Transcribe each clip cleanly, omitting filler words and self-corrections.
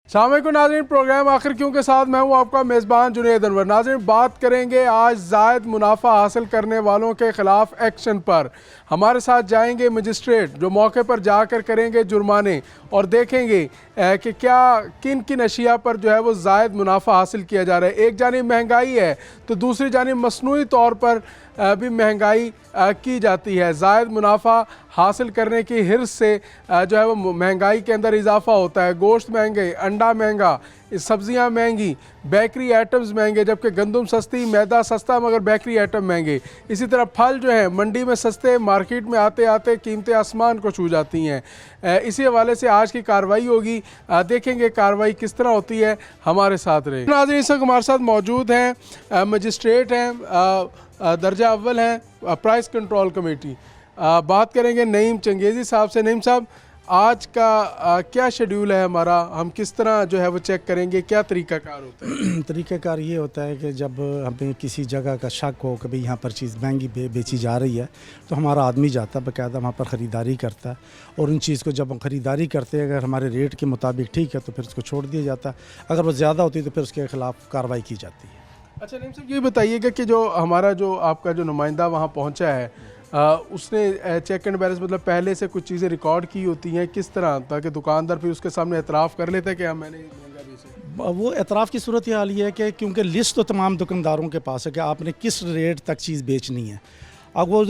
शाम को नाज़रीन, प्रोग्राम आखिर क्यों के साथ मैं हूं आपका मेज़बान जुनैद अनवर। नाज़रीन, बात करेंगे आज जायद मुनाफा हासिल करने वालों के खिलाफ एक्शन पर। हमारे साथ जाएंगे मजिस्ट्रेट जो मौके पर जाकर करेंगे जुर्माने और देखेंगे कि क्या किन किन अशिया पर जो है वो जायद मुनाफा हासिल किया जा रहा है। एक जानिब महंगाई है तो दूसरी जानिब मसनूई तौर पर भी महंगाई की जाती है। जायद मुनाफा हासिल करने की हिर्स से जो है वो महंगाई के अंदर इजाफा होता है। गोश्त महंगे, अंडा महंगा, सब्जियां महंगी, बेकरी आइटम्स महंगे, जबकि गंदम सस्ती, मैदा सस्ता मगर बेकरी आइटम महंगे। इसी तरह फल जो हैं मंडी में सस्ते, मार्केट में आते आते कीमतें आसमान को छू जाती हैं। इसी हवाले से आज की कार्रवाई होगी, देखेंगे कार्रवाई किस तरह होती है। हमारे साथ रहे नाज़रीन। इस वक्त हमारे साथ मौजूद हैं मजिस्ट्रेट हैं, दर्जा अव्वल हैं प्राइस कंट्रोल कमेटी। बात करेंगे नईम चंगेज़ी साहब से। नईम साहब, आज का क्या शेड्यूल है हमारा, हम किस तरह जो है वो चेक करेंगे, क्या तरीक़ाकार होता है? तरीक़ाकार ये होता है कि जब हमें किसी जगह का शक हो कि भाई यहाँ पर चीज़ महंगी बेची जा रही है तो हमारा आदमी जाता है, बाकायदा वहाँ पर ख़रीदारी करता है और उन चीज़ को जब हम ख़रीदारी करते हैं अगर हमारे रेट के मुताबिक ठीक है तो फिर उसको छोड़ दिया जाता है, अगर वो ज़्यादा होती है तो फिर उसके ख़िलाफ़ कार्रवाई की जाती है। अच्छा नईम साहब, ये बताइएगा कि जो हमारा जो आपका जो नुमाइंदा वहाँ पहुँचा है उसने चेक एंड बैलेंस मतलब पहले से कुछ चीज़ें रिकॉर्ड की होती हैं किस तरह, ताकि दुकानदार फिर उसके सामने एतराफ़ कर लेता है कि हाँ मैंने महंगा बेचा? वो एतराफ़ की सूरत हाल ये है कि क्योंकि लिस्ट तो तमाम दुकानदारों के पास है कि आपने किस रेट तक चीज़ बेचनी है। अब वो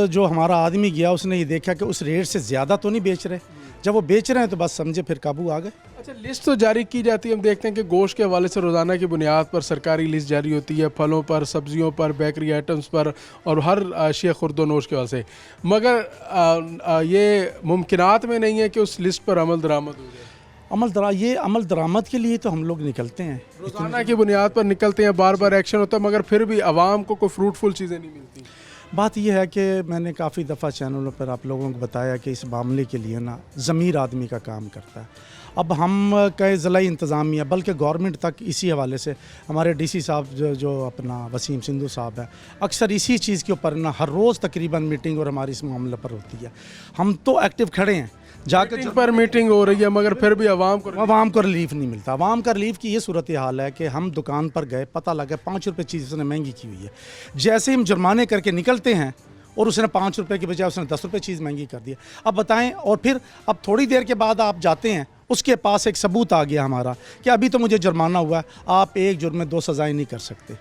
जो हमारा आदमी गया उसने ये देखा कि उस रेट से ज़्यादा तो नहीं बेच रहे, जब वो बेच रहे हैं तो बस समझे फिर काबू आ गए। अच्छा, लिस्ट तो जारी की जाती है, हम देखते हैं कि गोश्त के हवाले से रोज़ाना की बुनियाद पर सरकारी लिस्ट जारी होती है, फलों पर, सब्जियों पर, बेकरी आइटम्स पर और हर अशिया खुर्दोनोश के हवाले से, मगर ये मुमकिनात में नहीं है कि उस लिस्ट पर अमल दरामद हो जाए। ये अमल दरामद के लिए तो हम लोग निकलते हैं, रोज़ाना की बुनियाद पर निकलते हैं, बार बार एक्शन होता है, मगर फिर भी आवाम को कोई फ्रूटफुल चीज़ें नहीं मिलती। बात यह है कि मैंने काफ़ी दफ़ा चैनलों पर आप लोगों को बताया कि इस मामले के लिए ना ज़मीर आदमी का काम करता है। अब हम कहे ज़िला इंतज़ामिया बल्कि गवर्नमेंट तक इसी हवाले से हमारे डीसी साहब जो अपना वसीम सिंधु साहब है, अक्सर इसी चीज़ के ऊपर ना हर रोज़ तकरीबन मीटिंग और हमारी इस मामले पर होती है। हम तो एक्टिव खड़े हैं, जाकर पर मीटिंग हो रही है मगर फिर भी आवाम को रिलीफ नहीं मिलता। आवाम का रिलीफ की ये सूरत हाल है कि हम दुकान पर गए, पता लगा 5 रुपये चीज़ उसने महंगी की हुई है, जैसे हम जुर्माने करके निकलते हैं और उसने 5 रुपये के बजाय उसने 10 रुपये चीज़ महंगी कर दी। अब बताएं, और फिर अब थोड़ी देर के बाद आप जाते हैं, उसके पास एक सबूत आ गया हमारा कि अभी तो मुझे जुर्माना हुआ है, आप एक जुर्म में 2 सज़ाएँ नहीं कर सकते।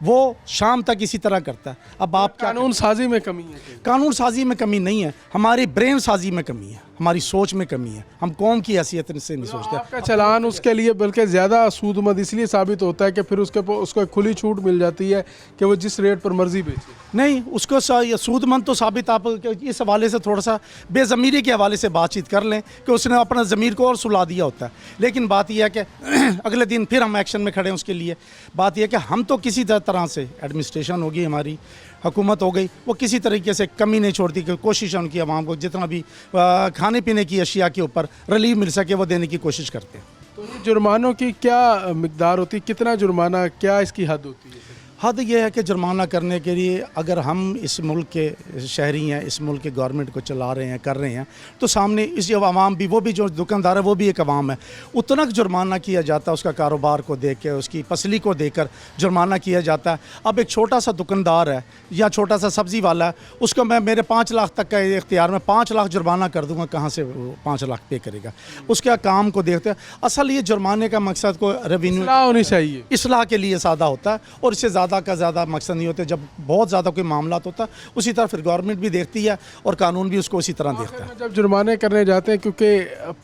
वो शाम तक इसी तरह करता है। अब आप कानून साजी में कमी है? कानून साजी में कमी नहीं है, हमारी ब्रेन साजी में कमी है, हमारी सोच में कमी है। हम कौम की हैसियत से नहीं सोचते। आपका चलान उसके लिए बल्कि ज़्यादा सूदमंद इसलिए साबित होता है कि फिर उसको खुली छूट मिल जाती है कि वो जिस रेट पर मर्जी बेचे। नहीं, उसको सूदमंद तो साबित आप इस हवाले से थोड़ा सा बेज़मीरी के हवाले से बातचीत कर लें कि उसने अपना ज़मीर को और सुला दिया होता है। लेकिन बात यह है कि अगले दिन फिर हम एक्शन में खड़े हैं उसके लिए। बात यह है कि हम तो किसी तरह से एडमिनिस्ट्रेशन होगी, हमारी हुकूमत हो गई, वो किसी तरीके से कमी नहीं छोड़ती कि कोशिश उनकी आवाम को जितना भी खाने पीने की अशिया के ऊपर रिलीफ मिल सके वो देने की कोशिश करते हैं। तो जुर्मानों की क्या मिकदार होती है, कितना जुर्माना, क्या इसकी हद होती है? हद यह है कि जुर्माना करने के लिए अगर हम इस मुल्क के शहरी हैं, इस मुल्क के गवर्नमेंट को चला रहे हैं, कर रहे हैं, तो सामने इस आवाम भी, वो भी जो दुकानदार है वो भी एक आवाम है, उतना जुर्माना किया जाता है। उसका कारोबार को देख के, उसकी फसली को देखकर जुर्माना किया जाता है। अब एक छोटा सा दुकानदार है या छोटा सा सब्ज़ी वाला है, उसको मैं मेरे 5 लाख तक का इख्तियार में 5 लाख जुर्माना कर दूँगा, कहाँ से वो 5 लाख पे करेगा? उसके काम को देखते हैं। असल ये जुर्माने का मकसद को रेवेन्यू होनी चाहिए, इसलाह के लिए सादा होता है और इससे ज़्यादा का ज़्यादा मकसद नहीं होते। जब बहुत ज़्यादा कोई मामला होता है उसी तरह फिर गवर्नमेंट भी देखती है और कानून भी उसको उसी तरह देखता है। जब जुर्माने करने जाते हैं, क्योंकि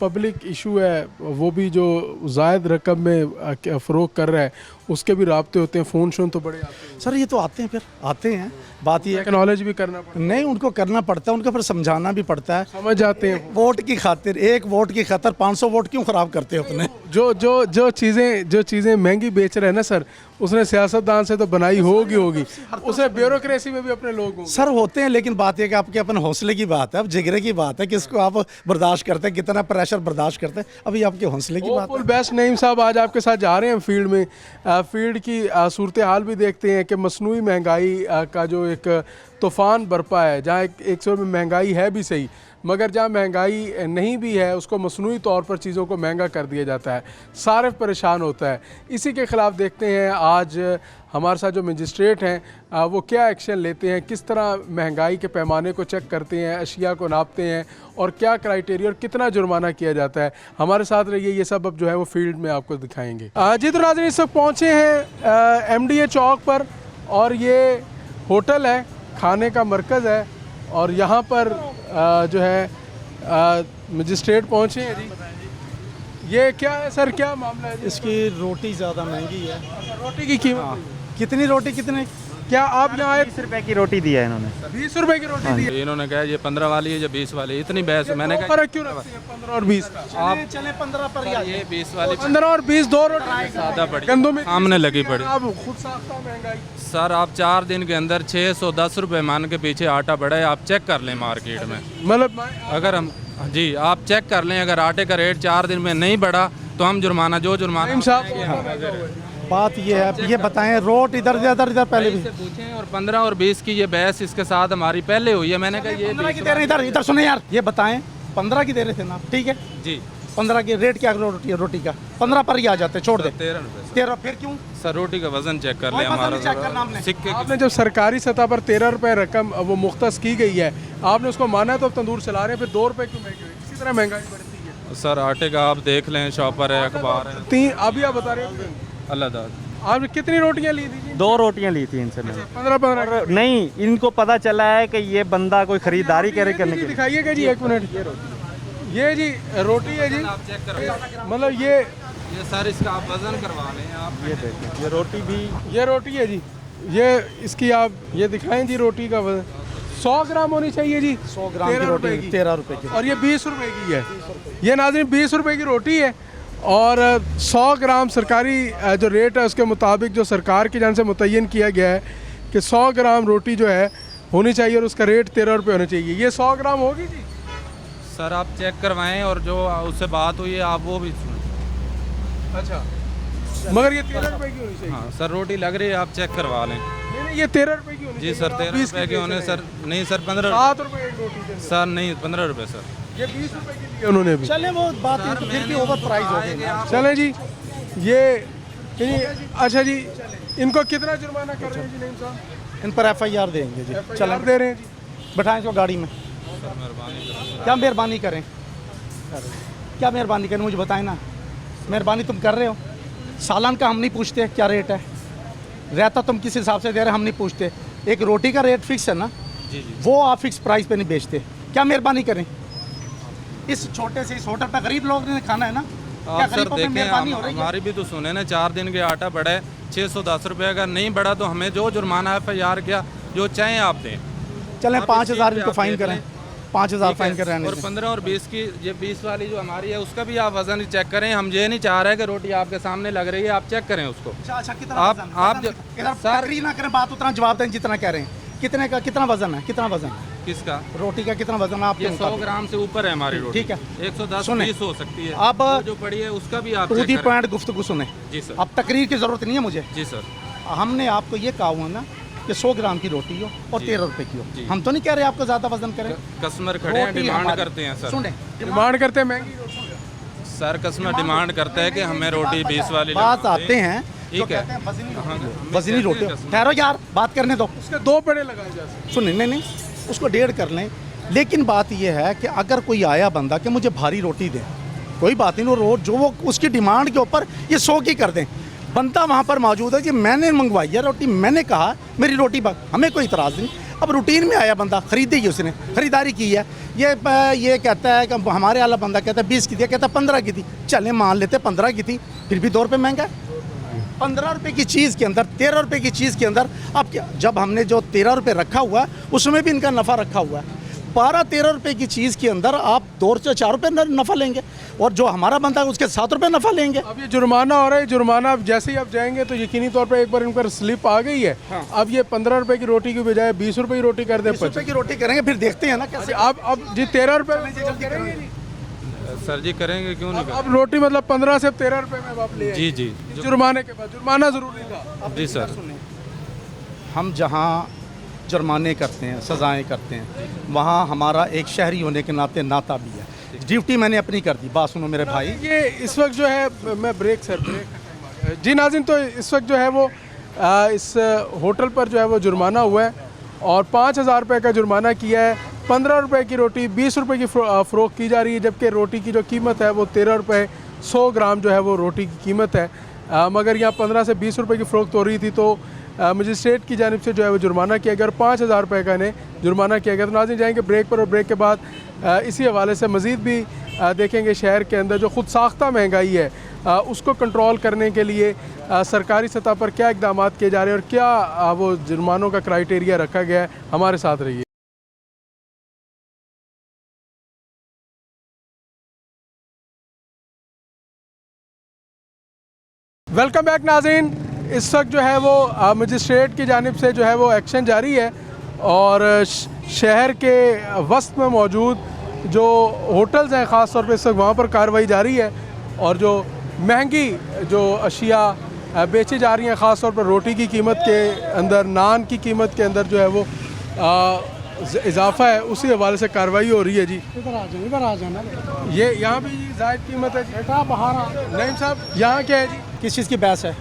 पब्लिक इशू है, वो भी जो जायद रकम में फ़रोग कर रहा है उसके भी राब्ते होते हैं, फ़ोन शोन तो बड़े आते हैं। सर ये तो आते हैं, फिर आते हैं। बात ये है नॉलेज भी करना पड़ता है। नहीं, उनको करना पड़ता है, उनको फिर समझाना भी पड़ता है। समझ जाते हैं। वोट की खातिर, एक वोट की खातिर 500 वोट क्यों ख़राब करते हो अपने? जो चीज़ें महंगी बेच रहे हैं ना सर, उसने सियासतदान से तो बनाई होगी, उसने ब्यूरोक्रेसी में भी अपने लोग होंगे। सर होते हैं, लेकिन बात यह कि आपके अपने हौसले की बात है, अब जिगरे की बात है, किसको आप बर्दाश्त करते हैं, कितना प्रेशर बर्दाश्त करते हैं, अभी आपके हौसले की बात है। बेस्ट नईम साहब आज आपके साथ जा रहे हैं फील्ड में, फील्ड की सूरत हाल भी देखते हैं कि मसनूई महंगाई का जो एक तूफ़ान बरपा है, जहाँ एक सौ में महंगाई है भी सही, मगर जहाँ महंगाई नहीं भी है उसको मसनूई तौर पर चीज़ों को महंगा कर दिया जाता है, सारिफ परेशान होता है। इसी के ख़िलाफ़ देखते हैं आज हमारे साथ जो मजिस्ट्रेट हैं वो क्या एक्शन लेते हैं, किस तरह महंगाई के पैमाने को चेक करते हैं, अशिया को नापते हैं और क्या क्राइटेरिया और कितना जुर्माना किया जाता है। हमारे साथ रहिए, ये सब अब जो है वो फील्ड में आपको दिखाएंगे। जी तो नाज़रीन, इस वक्त पहुँचे हैं MDA चौक पर और ये होटल है, खाने का मरकज़ है और यहाँ पर जो है मजिस्ट्रेट पहुँचे हैं। जी ये क्या है सर, क्या मामला है? इसकी रोटी ज़्यादा महंगी है। रोटी की कीमत कितनी रोटी कितने? क्या आप यहाँ आए? 20 रुपए की रोटी दी है इन्होंने। 20 रुपए की रोटी दी है। इन्होंने कहा ये 15 वाली है या 20 वाली है, इतनी बहस। मैंने कहा फर्क क्यों रखते हैं 15 और 20 का? आप चले 15 पर ही आ ये 20 वाली 15 और 20 दो रोटी ज़्यादा पड़ी, गंदों में सामने लगी पड़ी। आप खुद साख्ता महंगाई। सर आप 4 दिन के अंदर 610 रुपए मान के पीछे आटा बढ़ा है। आप चेक कर लें मार्केट में, मतलब अगर हम जी आप चेक कर लें, अगर आटे का रेट 4 दिन में नहीं बढ़ा तो हम जुर्माना जो जुर्माना बात ये है, ये बताएं रोट इधर इधर पहले भी से पूछें। और 15 और 20 की ये बहस इसके साथ हमारी पहले हुई है। मैंने कहा ये 15 की दे रहे हैं, इधर सुने यार, ये बताएं 15 की दे रहे थे ना, ठीक है जी 15 की रेट क्या रोटी का 15 पर ही आ जाते, छोड़ दे 13 रुपए। 13 फिर क्यों? सर रोटी का वजन चेक कर ले, वजन हमारा चेक करना हमने। सिक्के आपने जब सरकारी सतह पर 13 रुपए रकम वो मुख्तस की गई है, आपने उसको माना है तो अब तंदूर चला रहे हैं, फिर 2 रुपए क्यों महंगे हुए? इसी तरह महंगाई बढ़ती है। सर आटे का आप देख लें, शॉपर है, अखबार है। 3 अभी आप बता रहे हो अल्लाह दाद। आपने कितनी रोटियां ली थी? 2 रोटियां ली थी इनसे मैंने। 15 नहीं, इनको पता चला है कि ये बंदा कोई खरीदारी करने के लिए। दिखाइएगा जी, एक मिनट। ये जी रोटी है जी, आप चेक करो, मतलब ये सर इसका आप वजन करवा लें। आप ये देखें, ये रोटी भी, ये रोटी है जी, ये इसकी आप ये दिखाएं जी, रोटी का वजन 100 ग्राम होनी चाहिए जी। 100 ग्राम की रोटी 13 रुपए की, और ये 20 रुपए की है। ये नाज़रीन 20 रुपए की रोटी है और 100 ग्राम सरकारी जो रेट है उसके मुताबिक जो सरकार की जान से मुतय्यन किया गया है कि 100 ग्राम रोटी जो है होनी चाहिए और उसका रेट 13 रुपये होना चाहिए। ये 100 ग्राम होगी जी? सर आप चेक करवाएं और जो उससे बात हुई है आप वो भी सुनें। अच्छा, मगर ये 13 रुपए की होनी चाहिए। हाँ सर रोटी लग रही है, आप चेक करवा लें। नहीं, ये 13 रुपए की होनी जी चाहिए। सर 13 रुपए के होने सर, नहीं सर 15 7 रुपए एक रोटी के अंदर। सर नहीं 15 रुपए सर। ये 20 रुपए की ली है उन्होंने भी। चले वो बात है, तो फिर भी ओवर प्राइस हो गई। चले जी, ये अच्छा जी, इनको कितना जुर्माना कर रहे हैं जी नईम साहब? इन पर FIR देंगे जी। चलन दे रहे हैं जी। बैठाएं इसको गाड़ी में। क्या मेहरबानी करें, क्या मेहरबानी करें, मुझे बताएं ना। मेहरबानी तुम कर रहे हो, सालान का हम नहीं पूछते क्या रेट है, रहता तुम किस हिसाब से दे रहे हम नहीं पूछते। एक रोटी का रेट फिक्स है ना, जी जी वो आप फिक्स प्राइस पे नहीं बेचते। क्या मेहरबानी करें, इस छोटे से इस होटल पर गरीब लोग ने खाना है ना, क्या आप सर गरीबों पे देखें, मेहरबानी हो रही है? हमारी भी तो सुने ना, 4 दिन के आटा बढ़ा है 610 रुपये। अगर नहीं बढ़ा तो हमें जो जुर्माना है FIR क्या जो चाहें आप दें। चलें आप 5000 इस चीज़ इनको पे फाइन आप करें, देख लें। 5000 ठीक है, फाइन कर रहने और दें। 15 और 20 की ये 20 वाली जो हमारी है उसका भी आप वजन चेक करें। हम ये नहीं चाह रहे कि रोटी आपके सामने लग रही है, आप चेक करें उसको। अच्छा कितना आप- वजन? आप वजन जो- इधर सर- तकरीर ना करें, बात उतना जवाब दें जितना कह रहे हैं। कितने का कितना वजन है, कितना वजन किसका? रोटी का कितना वजन है आपके ये 100 मुताबिक? ग्राम से ऊपर है हमारी रोटी। ठीक है। 110 सुने। 20 हो सकती है। अब वो जो पड़ी है उसका भी आप टू चेक दी करें। पॉइंट गुफ्तगू सुने। जी सर। अब तकरीर की ज़रूरत नहीं है मुझे। जी सर। हमने आपको ये कहा हुआ ना कि 100 ग्राम की रोटी हो और जी। 13 रुपए की जी। हो। हम तो नहीं कह रहे आपको ज़्यादा वजन करें। कस्टमर खड़े हैं, रोटी डिमांड हमारी- करते हैं सर। सुने, डिमांड करते हैं महंगी रोटी। सर कस्टमर डिमांड करता है कि हमें रोटी 20 वाली बात लगवा दें। आते हैं जो ठीक है। कहते हैं वजनी हाँ, रोटी, वजनी रोटी। कस्टमर- ठहरो यार, बात करने दो। उसके 2 पेड़े लगाए जा सकते सुनिए, नहीं उसको 1.5 कर लें। लेकिन बात यह है कि अगर कोई आया बंदा कि मुझे भारी रोटी दें, कोई बात नहीं, वो रोज जो वो उसकी डिमांड के ऊपर ये 100 की कर दें। बंदा वहाँ पर मौजूद है कि मैंने मंगवाई है रोटी, मैंने कहा मेरी रोटी हमें कोई इतराज़ नहीं। अब रूटीन में आया बंदा, ख़रीदी उसने, ख़रीदारी की है, ये कहता है कि हमारे वाला बंदा कहता है 20 की थी, कहता है 15 की थी। चलें मान लेते 15 की थी, फिर भी 2 रुपये महंगा है। 15 रुपये की चीज़ के अंदर 13 रुपये की चीज़ के अंदर अब क्या, जब हमने जो 13 रुपये रखा हुआ है उसमें भी इनका नफ़ा रखा हुआ है। 12-13 रुपये की चीज़ के अंदर आप 2 से 4 रुपये नफ़ा लेंगे और जो हमारा बंदा है उसके 7 रुपये नफ़ा लेंगे। अब ये जुर्माना हो रहा है, जुर्माना अब जैसे ही आप जाएंगे तो यकीनी तौर पर एक बार इन पर स्लिप आ गई है। अब ये 15 रुपए की रोटी की बजाय 20 रुपए की रोटी कर दे। 20 रुपये की रोटी करेंगे, फिर देखते हैं ना कैसे। अब जी 13 रुपए में करेंगे जी। सर जी करेंगे, क्यों नहीं अब रोटी मतलब 15 से 13 रुपए में आप ले जी जी जुर्माने के बाद जुर्माना जरूरी था। जी सर। हम जहाँ जुर्माने करते हैं, सज़ाएँ करते हैं, वहाँ हमारा एक शहरी होने के नाते नाता भी है। ड्यूटी मैंने अपनी कर दी। बात सुनो मेरे भाई, ये इस वक्त जो है मैं ब्रेक का टाइम आ गया। जी नाज़रीन, तो इस वक्त जो है वो इस होटल पर जो है वो जुर्माना हुआ है और 5,000 रुपये का जुर्माना किया है। 15 रुपये की रोटी 20 रुपये की फ़रोख्त की जा रही है, जबकि रोटी की जो कीमत है वो 13 रुपये 100 ग्राम जो है वो रोटी की कीमत है। मगर यहाँ 15 से 20 रुपये की फ़रोख्त हो रही थी, तो मजिस्ट्रेट की जानिब से जो है वो जुर्माना किया गया और 5,000 रुपये का इन्हें जुर्माना किया गया। तो नाज़रीन जाएंगे ब्रेक पर और ब्रेक के बाद इसी हवाले से मज़ीद भी देखेंगे शहर के अंदर जो ख़ुद साख्ता महंगाई है उसको कंट्रोल करने के लिए सरकारी सतह पर क्या इक़दाम किए जा रहे हैं और क्या वो जुर्मानों का क्राइटेरिया रखा गया है। हमारे साथ रहिए। वेलकम बैक नाज़रीन। इस वक्त जो है वो मजिस्ट्रेट की जानिब से जो है वो एक्शन जारी है और शहर के वस्त में मौजूद जो होटल्स हैं ख़ास तौर पे इस वक्त वहाँ पर कार्रवाई जारी है और जो महंगी जो अशिया बेची जा रही हैं, ख़ास तौर पर रोटी की कीमत के अंदर, नान की कीमत के अंदर जो है वो इजाफा है, उसी हवाले से कार्रवाई हो रही है। जी इधर आ जाना। ये यहाँ भी जी जायद कीमत है। बेटा बाहर नहीं साहब, यहाँ क्या है जी? किस चीज़ की बहस है?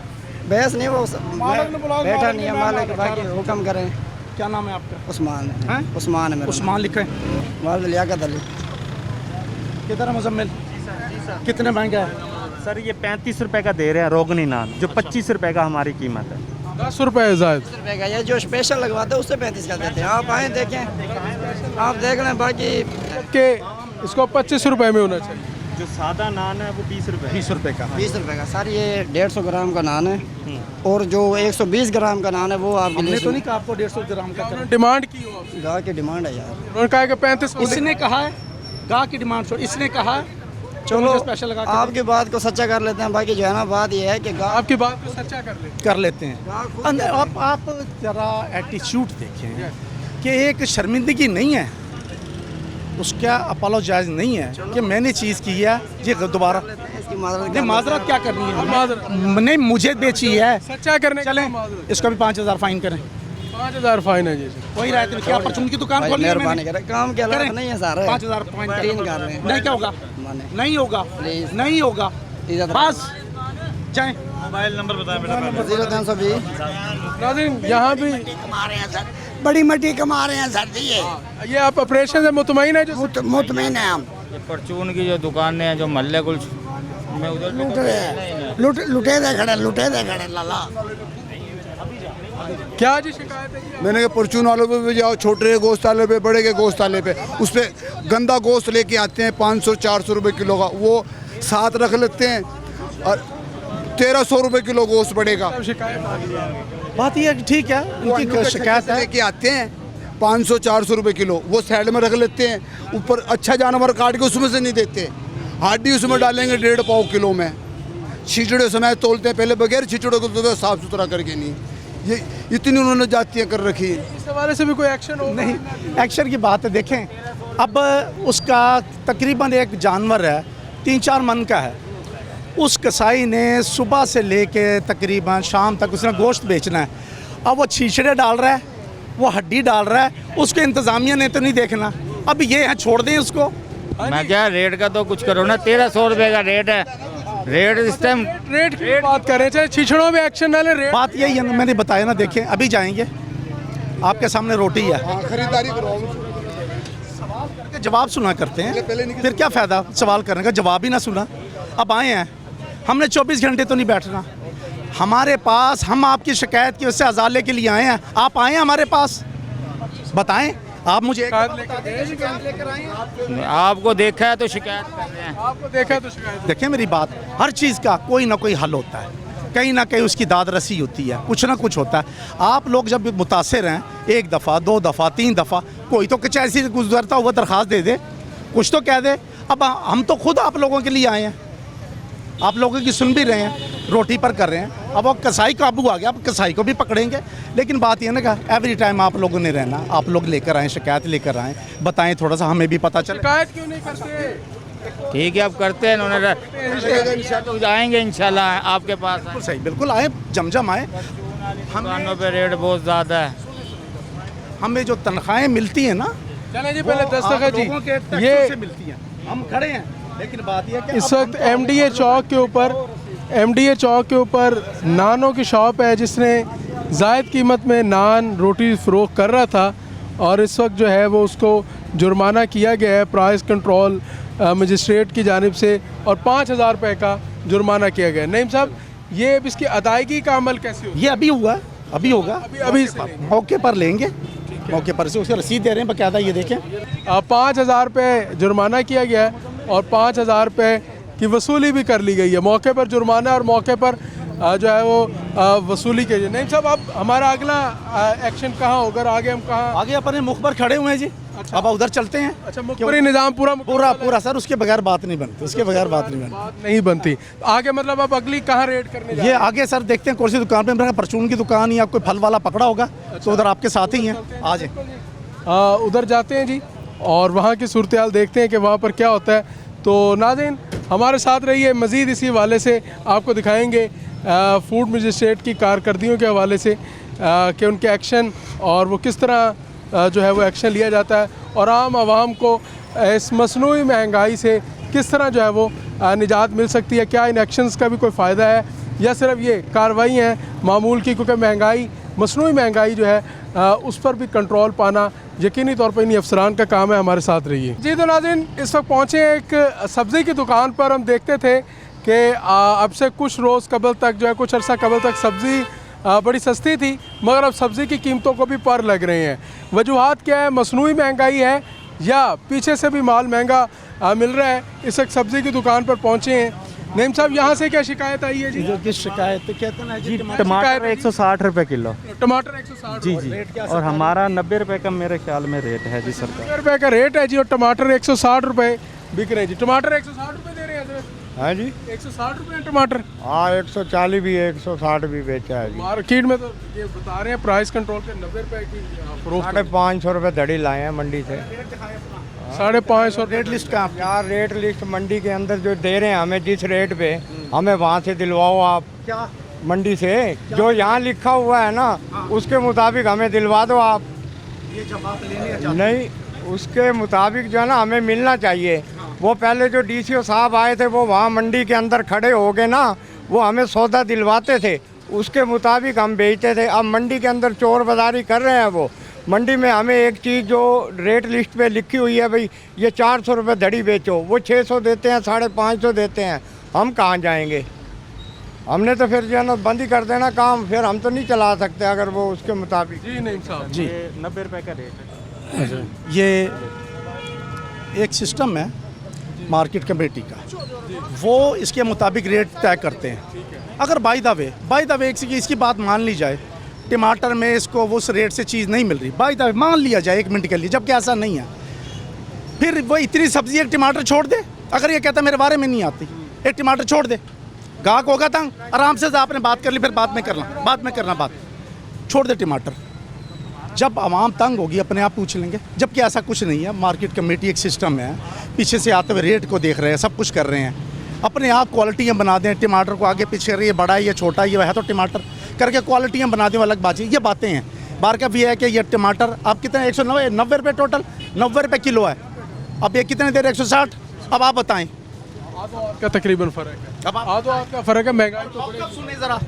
बहस नहीं, वो बैठा नहीं है मालिक, बाकी हुक्म करें। क्या नाम है आपका? उस्मान हैं? उस्मान है मेरा। उस्मान लिखे। वालिद लियाकत अली। किधर है मुजम्मिल? कितने महंगा है? सर ये 35 रुपए का दे रहे हैं रोगनी नान, जो 25 रुपए का हमारी कीमत है। 10 रुपये जायद। 10 रुपये का ये जो स्पेशल लगवाते हैं उससे 35 का देते हैं। आप आए देखें, आप देख लें। बाकी के इसको 25 रुपये में होना चाहिए। जो सादा नान है वो 20 रुपए। 20 रुपये का। 20 रुपये का सर, ये 150 ग्राम का नान है और जो 120 ग्राम का नान है वो आपके हमने लिए तो नहीं कहा आपको 150 ग्राम का करें। डिमांड की हो आपसे? गाँव की डिमांड है यार। उन्होंने कहा कि 35। इसने कहा है गाह की डिमांड छोड़, इसने कहा है चलो स्पेशल लगा के आपकी बात को सच्चा कर लेते हैं। बाकी जो है ना, बात ये है कि आपकी बात को सच्चा कर ले। कर लेते हैं। अंदर आप जरा एटीट्यूड देखें कि एक शर्मिंदगी नहीं है, उसका अपोलोजाइज नहीं है कि मैंने चीज़ की है जी दोबारा। इसकी माजरत नहीं, माजरत क्या करनी है? माजरत नहीं, मुझे बेची है, सच्चा करने चलें इसका भी 5,000 फाइन करें। 5,000 फाइन है जी। कोई रायत नहीं। क्या परचून की दुकान खोली है मेहरबानी मैंने? करें, काम के अलावा नहीं है सर। 5,000 फाइन तीन कर रहे हैं। नहीं, क्या होगा? माने नहीं होगा, प्लीज। नहीं होगा, इज्जत बस जाए। मोबाइल नंबर बताएं मेरा। 0320। नाज़रीन यहाँ भी बड़ी मट्टी कमा रहे हैं सर जी। ये आप ऑपरेशन से मुतमईन है? जो मुतमईन है हम। ये परचून की जो दुकानें हैं जो महल्ले कुल में उधर भी लूट रहे हैं, लुटे दे खड़े लाला। क्या जी शिकायत है जी? मैंने कहा परचून वालों पे भी जाओ, छोटे गोश्त वाले पे, बड़े के गोश्त वाले पे, उस पर गंदा गोश्त लेके आते हैं 500-400 रुपये किलो का, वो साथ रख लेते हैं और 1,300 रुपये किलो गोश्त पड़ेगा। शिकायत बात ये है कि ठीक है, उनकी शिकायत है। लेके आते हैं 500-400 रुपये किलो, वो साइड में रख लेते हैं, ऊपर अच्छा जानवर काट के उसमें से नहीं देते, हड्डी उसमें डालेंगे 1.5 पाव किलो में। छिचड़े समय तोलते हैं, पहले बगैर छिचड़ों को तो साफ़ सुथरा करके नहीं। ये इतनी उन्होंने जातियाँ कर रखी हैं। इस हवाले से भी कोई एक्शन हो? नहीं, एक्शन की बात है। देखें अब उसका तकरीबन एक जानवर है 3-4 मन का है, उस कसाई ने सुबह से लेके तकरीबन शाम तक उसने गोश्त बेचना है। अब वो छीछड़े डाल रहा है, वो हड्डी डाल रहा है, उसके इंतज़ामिया ने तो नहीं देखना। अब ये है, छोड़ दें उसको। मैं क्या रेट का तो कुछ करो ना। 1,300 रुपये का रेट है। रेट इस टाइम रेट की बात करें, चाहे छिछड़ों में एक्शन ना ले। रेट बात यही है, मैंने बताया ना। देखें अभी जाएंगे, आपके सामने रोटी है, खरीदारी करो, जवाब सुना करते हैं, फिर क्या फ़ायदा सवाल करने का, जवाब ही ना सुना। अब आए हैं, हमने 24 घंटे तो नहीं बैठना हमारे पास। हम आपकी शिकायत की वजह से अजाले के लिए आए हैं, आप आए हैं हमारे पास, बताएं आप मुझे। आपको देखा है तो शिकायत कर रहे हैं। आपको देखा है तो शिकायत। देखें मेरी बात, हर चीज़ का कोई ना कोई हल होता है, कहीं ना कहीं उसकी दाद रसी होती है, कुछ ना कुछ होता है। आप लोग जब मुतासिर हैं, 1 दफ़ा 2 दफ़ा 3 दफ़ा, कोई तो कुछ ऐसी गुजरता हुआ दरख्वास्त दे दे, कुछ तो कह दे। अब हम तो खुद आप लोगों के लिए आए हैं, आप लोगों की सुन भी रहे हैं, रोटी पर कर रहे हैं। अब वो कसाई काबू आ गया, अब कसाई को भी पकड़ेंगे। लेकिन बात ये ना कि एवरी टाइम आप लोगों ने रहना, आप लोग लेकर आएँ, शिकायत लेकर आएँ, बताएं, थोड़ा सा हमें भी पता चले। शिकायत क्यों नहीं करते? ठीक है, अब करते हैं। उन्होंने तो आएंगे इंशाल्लाह आपके पास। सही, बिल्कुल आए, जमजम आए। दुकानों पे रेट बहुत ज़्यादा है। हमें जो तनख्वाहें मिलती हैं ना, चलें जी वो पहले आप दस्तखत जी, लोगों के टैक्सों ये से मिलती हैं। हम खड़े हैं, लेकिन बात यह है कि इस अब वक्त हम- एमडीए चौक के ऊपर नानों की शॉप है, जिसने जायद कीमत में नान रोटी फ़रोख्त कर रहा था, और इस वक्त जो है वो उसको जुर्माना किया गया है प्राइस कंट्रोल मजिस्ट्रेट की जानिब से, और 5,000 रुपये का जुर्माना किया गया है। नईम साहब, ये अब इसकी अदायगी का अमल कैसे होगा? ये अभी हुआ, अभी होगा, अभी से लेंगे। मौके पर लेंगे, मौके पर से उसकी रसीद दे रहे हैं बकायदा, ये देखें। 5,000 रुपये जुर्माना किया गया है और 5,000 रुपये की वसूली भी कर ली गई है। मौके पर जुर्माना और मौके पर जो है वो वसूली के लिए। नहीं साहब, अब हमारा अगला एक्शन कहाँ होगा? आगे हम कहाँ? आगे अपने मुख पर खड़े हुए हैं जी। अब उधर चलते हैं। अच्छा, मुखबरी निज़ाम पूरा पूरा सर, उसके बगैर बात नहीं बनती, उसके बगैर बात नहीं बनती। बात नहीं बनती। आगे मतलब अब अगली कहाँ रेड करने जा ये रहे हैं? आगे सर देखते हैं कौन सी दुकान पे, मेरा परचून की दुकान या कोई फल वाला पकड़ा होगा तो उधर आपके साथ ही हैं, आ जाए। उधर जाते हैं जी और वहाँ की सूरत हाल देखते हैं कि वहाँ पर क्या होता है। तो नाज़रीन, हमारे साथ रहिए, मज़ीद इसी हवाले से आपको दिखाएंगे फूड मजिस्ट्रेट की कारकर्दियों के हवाले से कि उनके एक्शन और वो किस तरह जो है वो एक्शन लिया जाता है, और आम आवाम को इस मसनूई महंगाई से किस तरह जो है वो निजात मिल सकती है। क्या इन एक्शंस का भी कोई फ़ायदा है या सिर्फ ये कार्रवाई है मामूल की? क्योंकि महंगाई, मसनूई महंगाई जो है उस पर भी कंट्रोल पाना यकीनी तौर पर इन्हीं अफसरान का काम है। हमारे साथ रहिए जी। तो नाज़रीन, इस वक्त पहुँचे एक सब्ज़ी की दुकान पर। हम देखते थे कि अब से कुछ रोज़ कबल तक जो है, कुछ अर्सा कबल तक सब्ज़ी बड़ी सस्ती थी, मगर अब सब्ज़ी की कीमतों को भी पर लग रहे हैं। वजूहात क्या है? मसनूई महंगाई है या पीछे से भी माल महंगा मिल रहा है? इस वक्त सब्ज़ी की दुकान पर पहुँचे हैं। नईम साहब, यहाँ से क्या शिकायत आई है जी? किस शिकायत कहते हैं जी? टमाटर 160 रुपये किलो। टमाटर 160 जी जी, और हमारा 90 रुपये का मेरे ख्याल में रेट है जी सरकार। 90 रुपये का रेट है जी, और टमाटर 160 रुपये बिक रहे हैं जी। टमाटर 160 रुपये दे रहे हैं सर? हाँ जी, 160 रुपये टमाटर। हाँ 140 भी 160 भी बेचा है जी। मार्केट में तो ये बता रहे हैं प्राइस कंट्रोल के 90 रुपये की फरोख्त। 550 रुपये धड़ी लाए हैं मंडी से। 550 रेट लिस्ट का यार रेट लिस्ट मंडी के अंदर जो दे रहे हैं हमें जिस रेट पे, हमें वहाँ से दिलवाओ आप। क्या मंडी से जो यहाँ लिखा हुआ है ना, उसके मुताबिक हमें दिलवा दो आप। ये जब आप लेने नहीं, उसके मुताबिक जो है ना हमें मिलना चाहिए। वो पहले जो डीसीओ साहब आए थे, वो वहाँ मंडी के अंदर खड़े हो गए ना, वो हमें सौदा दिलवाते थे, उसके मुताबिक हम बेचते थे। अब मंडी के अंदर चोर बाजारी कर रहे हैं वो। मंडी में हमें एक चीज़ जो रेट लिस्ट पे लिखी हुई है, भाई ये 400 रुपये धड़ी बेचो, वो 600 देते हैं, 550 देते हैं। हम कहाँ जाएंगे? हमने तो फिर जो है ना बंद ही कर देना काम, फिर हम तो नहीं चला सकते अगर वो उसके मुताबिक। जी नहीं साहब जी। 90 रुपये का रेट है। ये एक सिस्टम है मार्केट कमेटी का, वो इसके मुताबिक रेट तय करते हैं। अगर बाय द वे इसकी बात मान ली जाए, टमाटर में इसको वो उस रेट से चीज़ नहीं मिल रही, बाय द वे मान लिया जाए 1 मिनट के लिए, जबकि ऐसा नहीं है, फिर वो इतनी सब्जी एक टमाटर छोड़ दे। अगर ये कहता मेरे बारे में नहीं आती, एक टमाटर छोड़ दे, गाहक होगा तंग, आराम से आपने बात कर ली, फिर बाद में करना बात, छोड़ दे टमाटर। जब आवाम तंग होगी अपने आप पूछ लेंगे, जबकि ऐसा कुछ नहीं है। मार्केट कमेटी एक सिस्टम है, पीछे से आते हुए रेट को देख रहे हैं, सब कुछ कर रहे हैं, अपने आप क्वालिटियाँ बना दें। टमाटर को आगे पीछे ये बड़ा है, ये छोटा है, ये है, तो टमाटर करके क्वालिटियाँ बना दें, अलग बात है। ये बातें हैं। बार का भी है कि ये टमाटर आप कितने 190 रुपये टोटल, 90 रुपये किलो है। अब ये कितने दे रहे? 160। अब आप बताएं का तकरीबन फ़र्क है। अब आप आधो आपका फ़र्क है। महंगाई तो आप कब सुने ज़रा,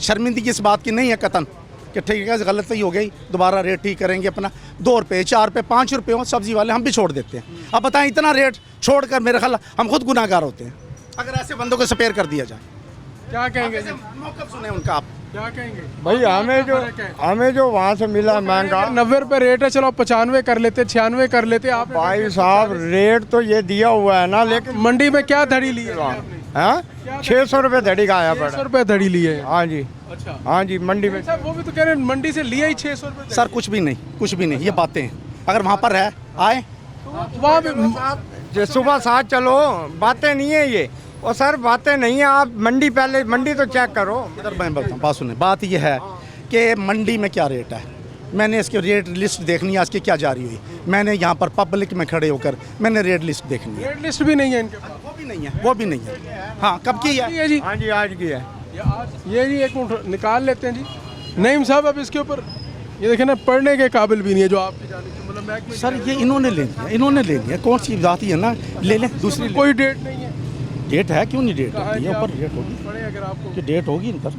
शर्मिंदगी इस बात की नहीं है कतन कि ठीक है गलती हो गई, दोबारा रेट ठीक करेंगे अपना। 2 रुपये 4 रुपये 5 रुपये हो, सब्जी वाले हम भी छोड़ देते हैं। अब बताएं, इतना रेट छोड़कर मेरे ख्याल हम खुद गुनाहगार होते हैं अगर ऐसे बंदों को स्पेयर कर दिया जाए। क्या कहेंगे जी? मौक़िफ़ सुने उनका आप। क्या कहेंगे भाई हमें जो वहाँ से मिला महंगा, 90 रुपये रेट है, चलो 95 कर लेते, 96 कर लेते। आप भाई साहब रेट तो ये दिया हुआ है ना, लेकिन मंडी में क्या धड़ी ली है आपने? हाँ 600 रुपये धड़ी का आया 600 पड़ा। रुपये धड़ी ली है। हाँ जी, अच्छा, हाँ जी, मंडी में। साहब वो भी तो कह रहे हैं मंडी से लिया ही 600 रुपये। सर कुछ भी नहीं, ये बातें हैं। अगर वहाँ पर है आए, वहाँ भी जो सुबह साथ चलो, बातें नहीं है ये। और सर बातें नहीं है, आप मंडी तो चेक करो। इधर मैं बताऊँ, बात सुने। बात यह है कि मंडी में क्या रेट है, मैंने इसकी रेट लिस्ट देखनी है, आज की क्या जारी हुई। मैंने यहाँ पर पब्लिक में खड़े होकर मैंने रेट लिस्ट देखनी है। रेट लिस्ट भी नहीं है इनके पास। वो भी नहीं है। हाँ, कब की है? ये जी, हाँ जी, आज की है। ये जी, एक मिनट निकाल लेते हैं जी। नईम साहब, अब इसके ऊपर ये देखें ना, पढ़ने के काबिल भी नहीं है जो आपकी जाने से, मतलब महकमे की सर ये इन्होंने ले लिया, कौन सी बात है ना, ले लें दूसरी कोई डेट नहीं है। डेट है, क्यों नहीं डेट कहाँ होती है है, कि ऊपर आप डेट होगी पढ़े अगर आपको कि डेट होगी इन पर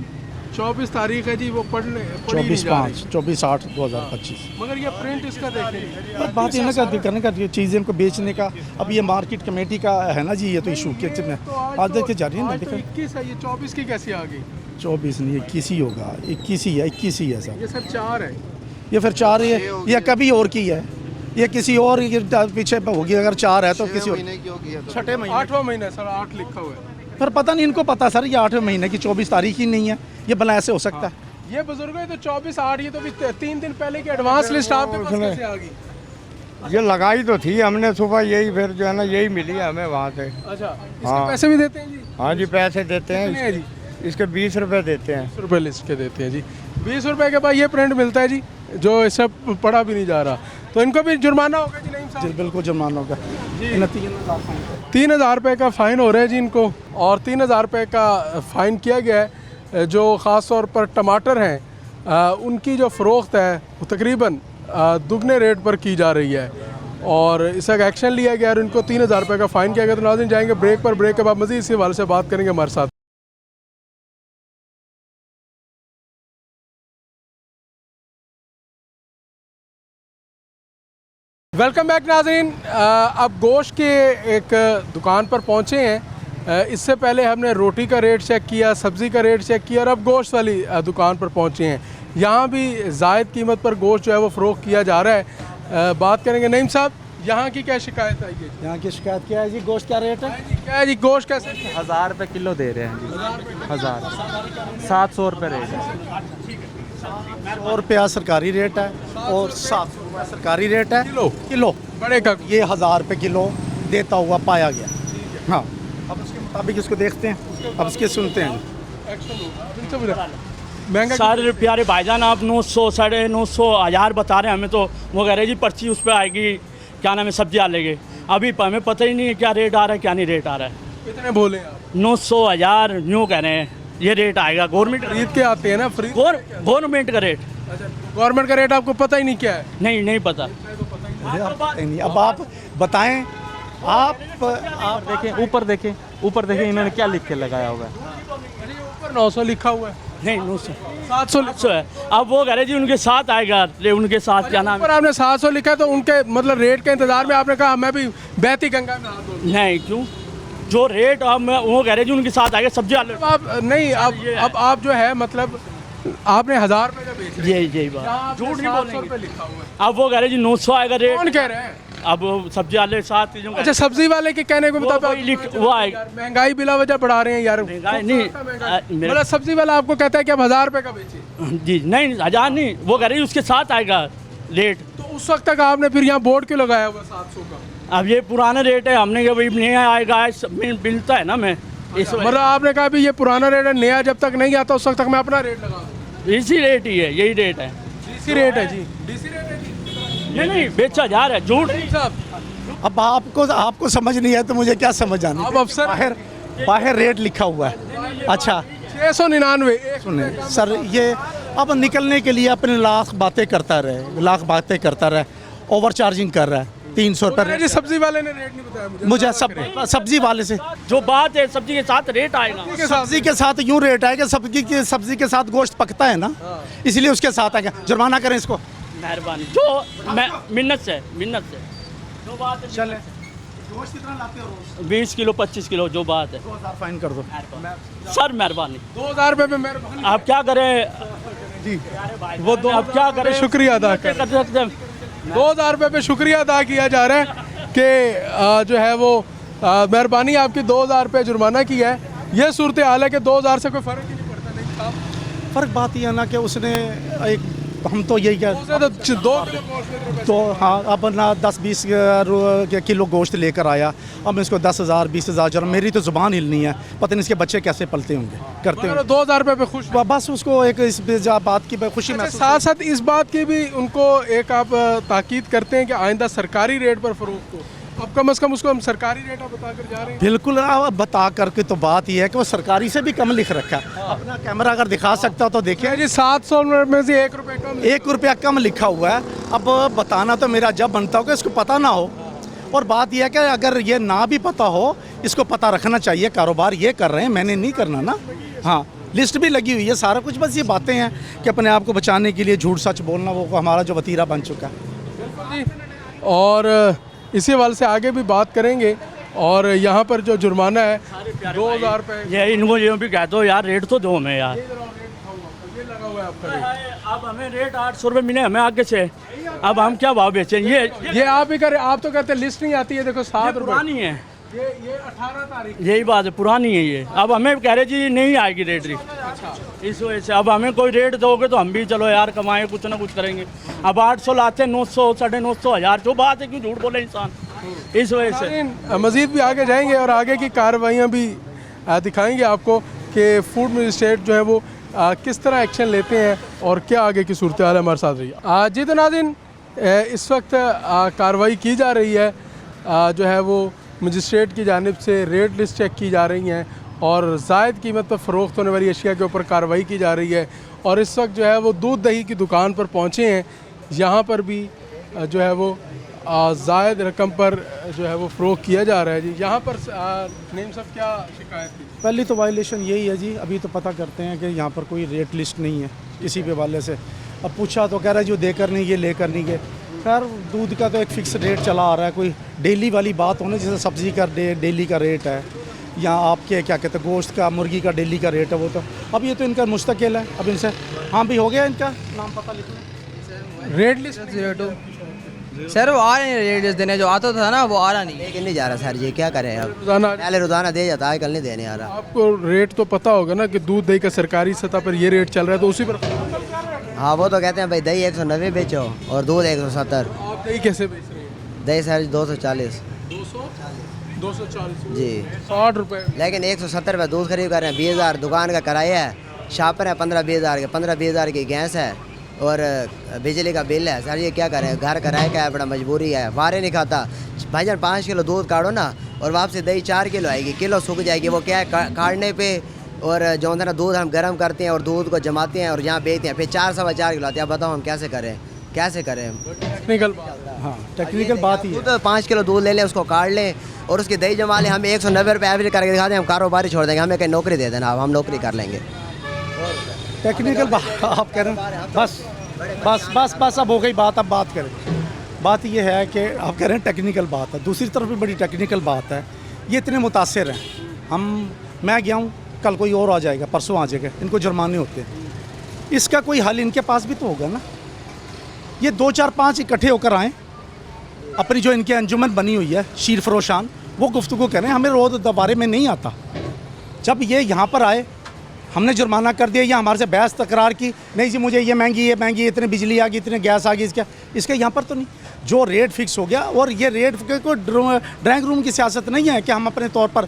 24 तारीख है जी, वो पढ़ी नहीं 24 जा रही। 5 24 8 2025। मगर ये प्रिंट इसका देखें, पर बात ये ना करने का चीज़ें को बेचने का, अब ये मार्केट कमेटी का है ना जी, ये तो इशू के में आज देख के जा रही है ना, आज तो देखो 21 है, ये 24 की कैसी आ गई? 24 नहीं 21 ही होगा, 21 ही है सर, ये सर 4 है। ये फिर 4 है, ये कभी और की है, ये किसी और ये पीछे पे होगी, अगर 4 है तो किसी और छठे महीने 8वां महीना सर, 8 लिखा हुआ है। पर पता नहीं इनको पता सर, ये 8वें महीने की 24 तारीख ही नहीं है, ये भला ऐसे हो सकता है। ये बुजुर्ग है तो 24/8, ये तो भी 3 दिन पहले की एडवांस लिस्ट आपके पास कैसे आ गई? ये लगाई तो थी हमने सुबह, यही फिर जो है ना यही मिली है हमें वहाँ से। अच्छा, इसके हाँ। पैसे भी देते हैं जी? हाँ जी, पैसे देते कितने हैं हैं, जी? इसके 20 रुपए देते हैं। 20 रुपये लिस्ट के देते हैं जी। 20 रुपये के बाद ये प्रिंट मिलता है जी, जो इससे पढ़ा भी नहीं जा रहा, तो इनको भी जुर्माना होगा जी? नहीं जी साहब, बिल्कुल जुर्माना होगा, 3000 रुपये का फ़ाइन हो रहा है जी इनको, और 3000 रुपये का फ़ाइन किया गया है। जो ख़ास तौर पर टमाटर हैं उनकी जो फ़रोख्त है वो तकरीबन दुगने रेट पर की जा रही है, और इसका एक्शन लिया गया और इनको 3000 रुपये का फ़ाइन किया गया। तो नाज़रीन जाएंगे ब्रेक पर, ब्रेक के बाद मज़ीद इसी हवाले से बात करेंगे हमारे साथ। वेलकम बैक नाज़रीन। अब गोश्त के एक दुकान पर पहुँचे हैं। इससे पहले हमने रोटी का रेट चेक किया, सब्ज़ी का रेट चेक किया, और अब गोश्त वाली दुकान पर पहुँचे हैं। यहाँ भी ज़ायद कीमत पर गोश्त जो है वो फ़रोख्त किया जा रहा है। बात करेंगे नईम साहब, यहाँ की क्या शिकायत आई है? यहाँ की शिकायत क्या है जी, गोश्त क्या रेट है? क्या है जी, गोश्त कैसे? 1000 रुपये किलो दे रहे हैं जी, 1000 700 रुपये रेट है। 100 रुपया सरकारी रेट है और 700 रुपया सरकारी रेट है किलो बड़े का। ये 1000 रुपये किलो देता हुआ पाया गया। हाँ, अब उसके मुताबिक इसको देखते हैं, अब इसके सुनते हैं। महंगा सारे प्यारे भाईजान, आप 900 950 1000 बता रहे हैं हमें, तो वो कह रहे जी पर्ची उस पर आएगी, क्या नाम है, सब्जी डालेंगे। अभी हमें पता ही नहीं है क्या रेट आ रहा है क्या नहीं रेट आ रहा है। कितने बोले आप? 900 1000 यूँ कह रहे हैं, ये रेट आएगा। गवर्नमेंट खरीद के आते हैं ना, फ्री। गवर्नमेंट का रेट? गवर्नमेंट का रेट आपको पता ही नहीं क्या है? नहीं पता। अब आप बताएं, आप देखें ऊपर देखें इन्होंने क्या लिख के लगाया हुआ है। ऊपर 900 लिखा हुआ है। नहीं 900 700 है। अब वो कह रहे जी उनके साथ आएगा, उनके साथ क्या नाम पर आपने 700 लिखा है, तो उनके मतलब रेट के इंतजार में आपने कहा मैं भी बहती गंगा में हाथ धो। नहीं, क्यों? जो रेट अब वो कह रहे जी उनके साथ आएगा सब्जी आलू। आप नहीं, अब आप जो है मतलब आपने 1000 रुपये का बेच रहे हैं। यही बात, झूठ नहीं 700 बोलेंगे। रुपये लिखा हुआ है। अब वो कह रहे जी 900 आएगा रेट। कौन कह रहे हैं? अब सब्जी वाले साथ जो अच्छा, सब्जी वाले के कहने को मुताबिक वो आएगा। महंगाई बिला वजह बढ़ा रहे हैं यार। महंगाई नहीं, मतलब सब्जी वाला आपको कहता है कि अब 1000 रुपये का बेचिए जी। नहीं 1000 नहीं, वो कह रही उसके साथ आएगा रेट। तो उस वक्त तक आपने फिर यहाँ बोर्ड क्यों लगाया हुआ 700 का? अब ये पुराना रेट है, हमने कहा भाई नहीं आएगा, मिलता है ना मैं इस मतलब आपने कहा भी ये पुराना रेट है, नया जब तक नहीं आता उस वक्त तक मैं अपना रेट लगा दूं। इसी रेट ही है, यही रेट है। डीसी रेट है जी, डीसी रेट है जी। नहीं बेचा जा रहा है, झूठ। साहब अब आपको समझ नहीं है तो मुझे क्या समझ आनी। अब अफसर बाहर रेट लिखा हुआ है। अच्छा 699। सुने सर, ये अब निकलने के लिए अपने लाख बातें करता रहे, ओवर चार्जिंग कर रहा है। 300 रुपये सब्जी वाले ने रेट नहीं बताया मुझे सब्जी वाले से जो बात है, सब्जी के साथ रेट आएगा। सब्जी के साथ यूँ रेट आएगा, सब्जी के साथ गोश्त पकता है ना, इसलिए उसके साथ आएगा। जुर्माना करें इसको, मेहरबानी। जो मिन्नत से जो बात है, चले 20 किलो 25 किलो जो बात है, 2000 फाइन कर दो सर, मेहरबानी। 2000 रुपये में मेहरबानी। आप क्या करें जी, वो दो, आप क्या करें, शुक्रिया अदा कर सकते हैं। 2000 रुपये पे शुक्रिया अदा किया जा रहा है कि जो है वो मेहरबानी आपकी 2000 रुपये जुर्माना किया है। ये सूरत हाल है कि 2000 से कोई फ़र्क ही नहीं पड़ता। नहीं साहब, फ़र्क बात यह है ना कि उसने एक, हम तो यही क्या तो हाँ, अब ना 10-20 किलो गोश्त लेकर आया, अब मैं इसको 10,000 20,000 जरा, मेरी तो ज़ुबान हिलनी है, पता नहीं इसके बच्चे कैसे पलते होंगे, करते होंगे। 2000 रुपये पे खुश, बस उसको एक इस बात की खुशी में साथ साथ इस बात की भी उनको एक आप ताकीद करते हैं कि आइंदा सरकारी रेट पर फ़रोख्त हो। अब कम से कम उसको हम सरकारी रेट आप बता कर जा रहे हैं। बिल्कुल, अब बता करके तो बात यह है कि वो सरकारी से भी कम लिख रखा है। अपना कैमरा अगर दिखा सकता हो तो देखिए जी 700 में से 1 रुपये कम। 1 रुपया कम लिखा हुआ है। अब बताना तो मेरा जब बनता हो कि इसको पता ना हो, और बात यह है कि अगर ये ना भी पता हो, इसको पता रखना चाहिए। कारोबार ये कर रहे हैं, मैंने नहीं करना ना। हाँ, लिस्ट भी लगी हुई है, सारा कुछ। बस ये बातें हैं कि अपने आप को बचाने के लिए झूठ सच बोलना वो हमारा जो वतीरा बन चुका है। और इसी हवाले से आगे भी बात करेंगे। और यहाँ पर जो जुर्माना है 2000 रुपये, ये इनको ये भी कह दो यार, रेट तो दो हमें यार। ये लगा हुआ है आपका रेट। अब हमें रेट 800 रुपये मिले हमें आगे से, अब हम क्या भाव बेचें? ये आप ही करें, आप तो कहते हैं लिस्ट नहीं आती है। देखो 7 रुपये पुरानी है, ये 18 तारीख। यही बात है, पुरानी है ये। अब हमें कह रहे जी नहीं आएगी रेट इस वजह से। अब हमें कोई रेट दोगे तो हम भी चलो यार कमाएं, कुछ ना कुछ करेंगे। अब 800 लाते हैं, 900, 950, 1000, जो बात है क्यों झूठ बोले इंसान, इस वजह से। मज़ीद भी आगे जाएंगे और आगे की कार्रवाइयाँ भी दिखाएंगे आपको कि फूड मजिस्ट्रेट जो है वो किस तरह एक्शन लेते हैं और क्या आगे की सूरत हाल हमारे साथ रही है। जी तो नाज़रीन, इस वक्त कार्रवाई की जा रही है, जो है वो मजिस्ट्रेट की जानिब से रेट लिस्ट चेक की जा रही हैं और ज़ायद कीमत पर फ़रोख्त होने वाली अशिया के ऊपर कार्रवाई की जा रही है। और इस वक्त जो है वो दूध दही की दुकान पर पहुँचे हैं, यहाँ पर भी जो है वो ज़ायद रकम पर जो है वो फ़रोख्त किया जा रहा है। जी यहाँ पर नेम साहब क्या शिकायत थी? पहली तो वायलेशन यही है जी, अभी तो पता करते हैं कि यहाँ पर कोई रेट लिस्ट नहीं है इसी पे वाले से। अब पूछा तो कह रहा है जो देकर नहीं गए लेकर नहीं गए। खैर दूध का तो एक फ़िक्स रेट चला आ रहा है, कोई डेली वाली बात होने जैसे सब्ज़ी का डेली का रेट है, या आपके क्या कहते हैं गोश्त का, मुर्गी का डेली का रेट है। वो तो अब ये तो इनका मुस्तकिल है। अब इनसे हाँ भी हो गया, इनका नाम पता लिखना। रेट लिस्ट सर वो आ रहे हैं रेट लिस्ट देने, जो आता था ना वो आ रहा नहीं। लेकिन नहीं जा रहा सर जी, क्या करें अब। रोज़ाना पहले रोजाना दे जाता, आजकल नहीं देने आ रहा। आपको रेट तो पता होगा ना कि दूध दही का सरकारी सतह पर ये रेट चल रहा है, तो उसी पर हाँ वो तो कहते हैं भाई दही 190 बेचो और दूध 170। आप दही कैसे बेच रहे हैं? दही सर 240 240 जी, 60 रुपये। लेकिन 170 रुपये दूध खरीद कर रहे हैं। 20,000 दुकान का किराया है, शापर है 15-20 हज़ार के, 15-20 हज़ार की गैस है और बिजली का बिल है। सर ये क्या करें, घर किराया का है, बड़ा मजबूरी है। वारे नहीं खाता भाईजान। 5 किलो दूध काटो ना और वापसी दही 4 किलो आएगी, किलो सूख जाएगी। वो क्या है काटने पे, और जो है ना दूध हम गर्म करते हैं और दूध को जमाते हैं और यहाँ बेचते हैं, फिर 4-4.25 किलो आते हैं। अब बताओ हम कैसे करें, कैसे करें? टेक्निकल हाँ, टेक्निकल बात ही है। दूध 5 किलो दूध ले लें, उसको काट लें और उसकी दही जमा लें। हम 190 रुपये एवरेज करके दिखा दें, हम कारोबारी छोड़ देंगे। हमें कहीं नौकरी दे देना, अब हम नौकरी कर लेंगे। टेक्निकल बात आप कह रहे हैं। बस बस बस बस अब हो गई बात। अब बात करें। बात ये है कि आप कह रहे हैं टेक्निकल बात है, दूसरी तरफ भी बड़ी टेक्निकल बात है। ये इतने मुतासिर हैं। मैं गया हूँ, कल कोई और आ जाएगा, परसों आ जाएगा, इनको जुर्माने होते हैं। इसका कोई हल इनके पास भी तो होगा ना। ये 2-4-5 इकट्ठे होकर आएँ, अपनी जो इनकी अंजुमन बनी हुई है शीर फरोशान, वो गुफ्तगू करें। हमें रोज़ दबारे में नहीं आता। जब ये यहाँ पर आए, हमने जुर्माना कर दिया या हमारे से बहस तकरार की, नहीं जी मुझे ये महंगी, इतनी बिजली आ गई, इतने गैस आ गई, इसका यहाँ पर तो नहीं। जो रेट फिक्स हो गया, और ये रेट को ड्राइंग रूम की सियासत नहीं है कि हम अपने तौर पर।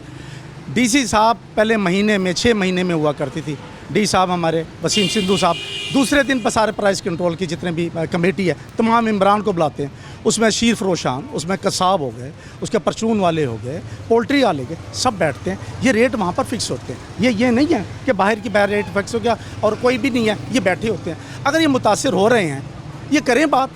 डीसी साहब पहले महीने में 6 महीने में हुआ करती थी। डी साहब हमारे वसीम सिंधु साहब दूसरे दिन पर सारे प्राइस कंट्रोल की जितने भी कमेटी है तमाम इमरान को बुलाते हैं। उसमें शीर फरोशान, उसमें कसाब हो गए, उसके परचून वाले हो गए, पोल्ट्री वाले गए, सब बैठते हैं। ये रेट वहाँ पर फिक्स होते हैं। ये नहीं है कि बाहर की बाहर रेट फिक्स हो गया और कोई भी नहीं है, ये बैठे होते हैं। अगर ये मुतासिर हो रहे हैं, ये करें बात।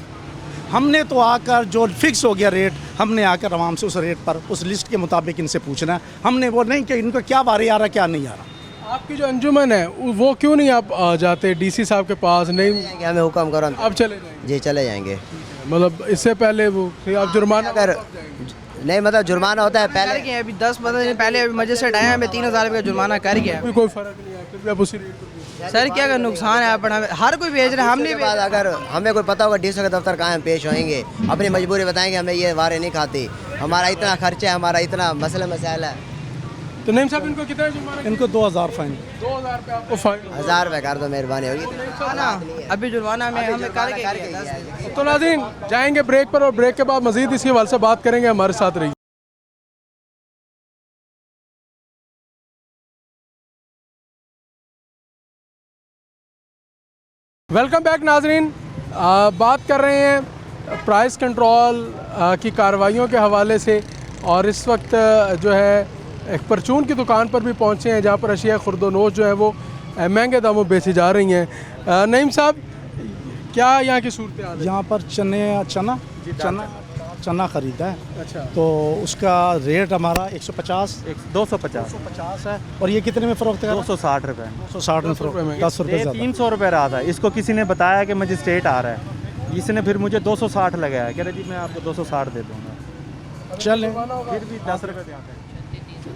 हमने तो आकर जो फिक्स हो गया रेट, हमने आकर आवाम से उस रेट पर उस लिस्ट के मुताबिक इनसे पूछना है। हमने वो नहीं कि इनको क्या बारे आ रहा क्या नहीं आ रहा। आपकी जो अंजुमन है वो क्यों नहीं आप जाते डीसी साहब के पास? नहीं हमें हुक्म करो, अब चले जाएंगे? जी चले जाएंगे। मतलब इससे पहले वो आप जुर्माना अगर नहीं, मतलब जुर्माना होता है पहले गया अभी 10-15 दिन पहले अभी मजिस्ट्रेट आया, हमें 3,000 रुपये का जुर्माना कर गया। कोई फर्क नहीं है, फिर भी आप उसी रेट पर सर क्या का नुकसान है अपना, हर कोई बेच रहा है, हम नहीं बाद अगर हमें कोई पता होगा डीसी के दफ्तर कहाँ हम पेश होंगे, अपनी मजबूरी बताएंगे, हमें ये वारे नहीं खाती, हमारा इतना खर्चा है, हमारा इतना मसला मसाइल है। तो नईम साहब इनको कितना जुर्माना? इनको 2,000 फाइन। 2,000 रुपये आपको फाइन। 1,000 रुपये कर दो, मेहरबानी होगी। अभी जुर्माना में हमें कर के। तो नाज़रीन जाएंगे ब्रेक पर और ब्रेक के बाद मजीद इसी हवाले से बात करेंगे। हमारे साथ रहिए। वेलकम बैक नाजरीन। बात कर रहे हैं प्राइस कंट्रोल की कार्रवाइयों के हवाले से और इस वक्त जो है एक परचून की दुकान पर भी पहुँचे हैं जहाँ पर अशिया खुर्दोनोश जो है वो महंगे दामों बेची जा रही हैं। नईम साहब, क्या यहाँ की सूरत हाल है? यहाँ पर चना ख़रीदा है। अच्छा, तो उसका रेट हमारा 150 250 है। और ये कितने में फ़रोख्त है? 260 रुपये 260 में फ़रोख्त, 10 रुपये ज़्यादा। 300 रुपये रहा था। इसको किसी ने बताया कि मजिस्ट्रेट आ रहा है, इसने फिर मुझे 260 लगाया, कह रहे जी मैं आपको 260 दे दूँगा। चलें, फिर भी 10 रुपये देते हैं।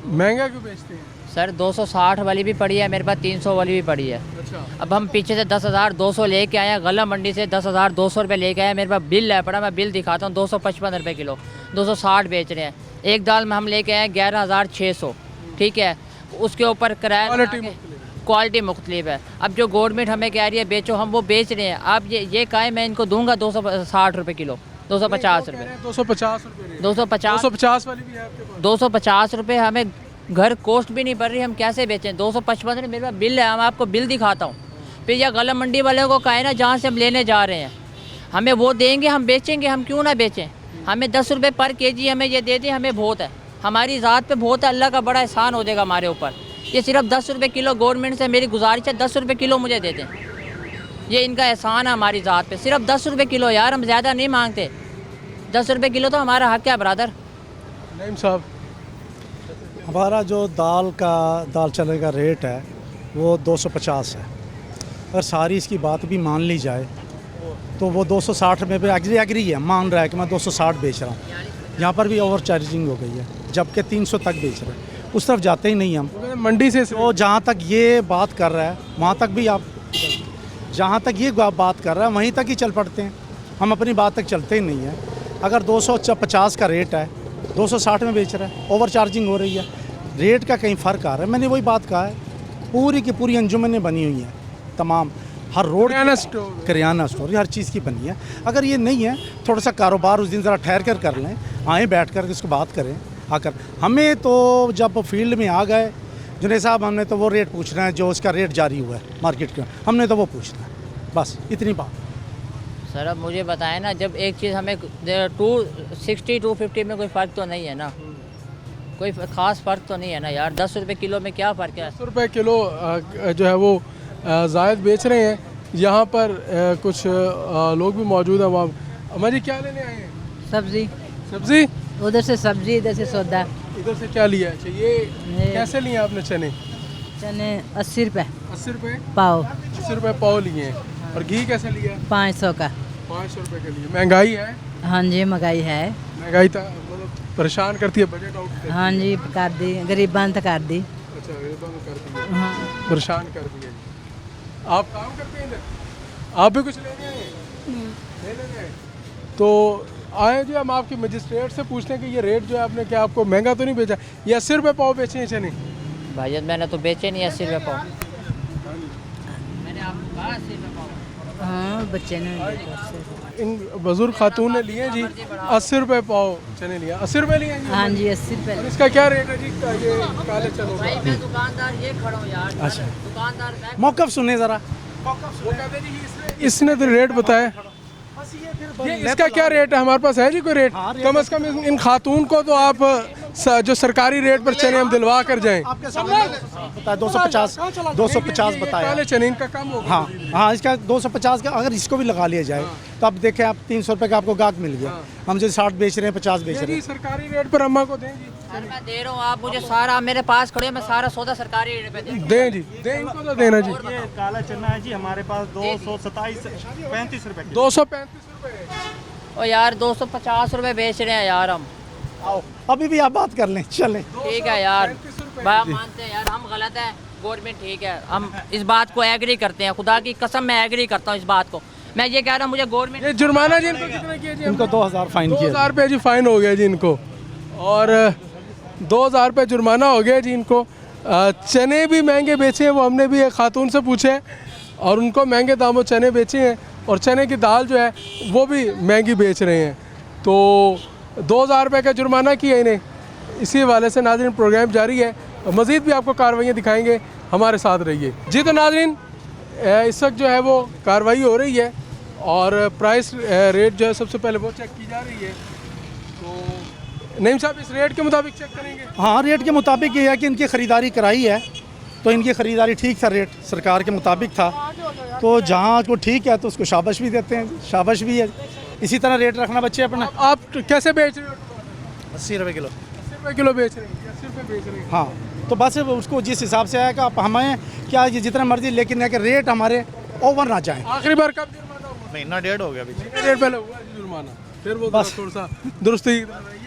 महंगा क्यों बेचते हैं? सर 260 वाली भी पड़ी है मेरे पास, 300 वाली भी पड़ी है। अच्छा, अब हम पीछे से 10,200 लेके आए हैं, गला मंडी से 10,200 रुपये लेके आए। मेरे पास बिल है पड़ा, मैं बिल दिखाता हूँ। 255 रुपये किलो, 260 बेच रहे हैं। एक दाल में हम लेके आए 11,600, ठीक है। उसके ऊपर किराया क्वालिटी मुख्तलिफ है। अब जो गवर्नमेंट हमें कह रही है बेचो, हम वो बेच रहे हैं। अब ये कहें मैं इनको दूंगा 260 रुपये किलो, 250 रुपये, 250 रुपये, 250 वाली भी है आपके पास? 250 रुपये हमें घर कॉस्ट भी नहीं पड़ रही, हम कैसे बेचें? 255 रुपये मेरे पास बिल है, हम आपको बिल दिखाता हूँ। फिर यह गला मंडी वाले को कहे ना जहाँ से हम लेने जा रहे हैं, हमें वो देंगे, हम बेचेंगे, हम क्यों ना बेचें? हमें 10 रुपये पर केजी हमें ये दे दें, हमें बहुत है, हमारी ज़ात पे बहुत है। अल्लाह का बड़ा एहसान हो जाएगा हमारे ऊपर। ये सिर्फ 10 रुपये किलो गवर्नमेंट से मेरी गुजारिश है, 10 रुपये किलो मुझे दे दें। ये इनका एहसान है हमारी ज़ात पे, सिर्फ 10 रुपये किलो यार, हम ज़्यादा नहीं मांगते। 10 रुपये किलो तो हमारा हक है ब्रदर। नईम साहब, हमारा जो दाल चने का रेट है वो 250 है। अगर सारी इसकी बात भी मान ली जाए तो वो 260 में भी एग्री है, मान रहा है कि मैं 260 बेच रहा हूँ। यहाँ पर भी ओवर चार्जिंग हो गई है, जबकि 300 तक बेच रहे हैं। उस तरफ जाते ही नहीं हम मंडी से। तो जहाँ तक ये बात कर रहा है वहाँ तक भी आप, जहाँ तक ये बात कर रहा है वहीं तक ही चल पड़ते हैं। हम अपनी बात तक चलते ही नहीं हैं। अगर 250 का रेट है, 260 में बेच रहा है, ओवर चार्जिंग हो रही है, रेट का कहीं फ़र्क आ रहा है। मैंने वही बात कहा है, पूरी की पूरी अंजुमनें बनी हुई हैं, तमाम हर रोड करियाना स्टोर हर चीज़ की बनी है। अगर ये नहीं है, थोड़ा सा कारोबार उस दिन ज़रा ठहर कर लें, आएँ बैठ कर इसको बात करें आकर। हमें तो जब फील्ड में आ गए जुनेद साहब, हमने तो वो रेट पूछना है जो उसका रेट जारी हुआ है मार्केट का, हमने तो वो पूछना है, बस इतनी बात। सर अब मुझे बताएं ना, जब एक चीज़ हमें 260 250 में कोई फ़र्क तो नहीं है ना, कोई ख़ास फ़र्क तो नहीं है ना यार। 10 रुपये किलो में क्या फ़र्क है? 10 रुपये किलो जो है वो जायद बेच रहे हैं। यहाँ पर कुछ लोग भी मौजूद हैं। वहाँ अम्मा जी क्या लेने आए हैं? सब्ज़ी। उधर से सब्ज़ी, इधर से सौदा। इधर से क्या लिया? अच्छा, ये कैसे लिए आपने चने? 80 रुपये। 80 रुपये पाव। 80 रुपये पाव लिए हैं। और घी कैसे लिया? 500 का। 500 रुपये के लिए। महंगाई है? हाँ जी महंगाई है। महंगाई तो मतलब परेशान करती है, बजट आउट करती है। हाँ जी कर दी, गरीबान तो कर दी। अच्छा, गरीबान को कर दी, हाँ परेशान कर दिया। आप काम करते हैं इधर? आप भी कुछ लेने आए हैं? नहीं लेने आए? तो आए जी, हम आपके मजिस्ट्रेट से पूछते हैं कि ये रेट जो है आपने क्या आपको महंगा तो नहीं बेचा? ये 80 रुपये पाव बेचे हैं चने? भाई मैंने तो बेचे नहीं 80 रुपये पाव। मैंने आपको कहा 80 रुपये पाव। हाँ बच्चे ने इन बुजुर्ग खातून ने लिए जी 80 रुपये पाव चने लिया। 80 रुपये लिए हैं? हाँ जी 80 रुपये। इसका क्या रेट है जी? ये काले चनों का? भाई मैं दुकानदार ये खड़ा हूँ यार। अच्छा, दुकानदार मौक़िफ़ सुने ज़रा। वो कहते हैं जी इसने तो रेट बताया। ये इसका क्या रेट है? हमारे पास है जी कोई रेट? कम से कम इन खातून को तो आप जो सरकारी रेट पर चने हम दिलवा कर जाएं। आपके सामने बताया 250 बताया। काले चने इनका कम होगा। हाँ इसका 250 का अगर इसको भी लगा लिया जाए तो अब देखें आप 300 रुपये का आपको गाहक मिल गया। हम जो 60 बेच रहे हैं 50 बेच रहे हैं। सरकारी रेट पर अम्मा को दें जी। सर मैं दे रहा हूँ, आप मुझे सारा मेरे पास खड़े, मैं सारा सौदा सरकारी रेट पे दें जी, दें इनको तो देना जी। ये काला चना है जी हमारे पास 235 रुपये। 235 रुपये। ओ यार 250 रुपये बेच रहे हैं यार हम। आओ अभी भी आप बात कर लें, चलें। ठीक है यार, भाई मानते हैं यार हम गलत है, गवर्नमेंट ठीक है, हम इस बात को एग्री करते हैं। खुदा की कसम मैं एग्री करता हूँ इस बात को। मैं ये कह रहा हूँ मुझे गवर्नमेंट। ये जुर्माना जी इनको कितना किया जी? इनको 2000 फाइन किया। 2000 रुपये जी फाइन हो गया जी इनको, और 2000 रुपये जुर्माना हो गया जी इनको। चने भी महंगे बेचे हैं, वो हमने भी एक खातून से पूछे और उनको महंगे दामों चने बेचे हैं, और चने की दाल जो है वो भी महंगी बेच रहे हैं। तो 2000 रुपये का जुर्माना किया इन्हें। इसी हवाले से नाज़रीन प्रोग्राम जारी है, मज़ीद भी आपको कार्रवाइयाँ दिखाएंगे, हमारे साथ रहिए जी। तो नाज़रीन इस वक्त जो है वो कार्रवाई हो रही है और प्राइस रेट जो है सबसे पहले वो चेक की जा रही है। तो नईम साहब इस रेट के मुताबिक चेक करेंगे? हाँ, रेट के मुताबिक ये है कि इनकी ख़रीदारी कराई है तो इनकी ख़रीदारी ठीक था, रेट सरकार के मुताबिक था। तो जहाँ को ठीक है तो उसको शाबाश भी देते हैं, शाबाश भी है। इसी तरह रेट रखना बच्चे अपना। आप कैसे बेच रहे हो? 80 रुपये किलो। 80 रुपये किलो बेच रहे हैं, 80 रुपये बेच रहे हैं। हाँ, तो बस उसको जिस हिसाब से आएगा आप हमें क्या ये जितना मर्जी, लेकिन है कि रेट हमारे ओवर ना जाए। आखिरी बार कब जुर्माना हुआ? महीना डेढ़ हो गया अभी। डेढ़ पहले हुआ जी जुर्माना, फिर वो बस थोड़ा सा दुरुस्ती।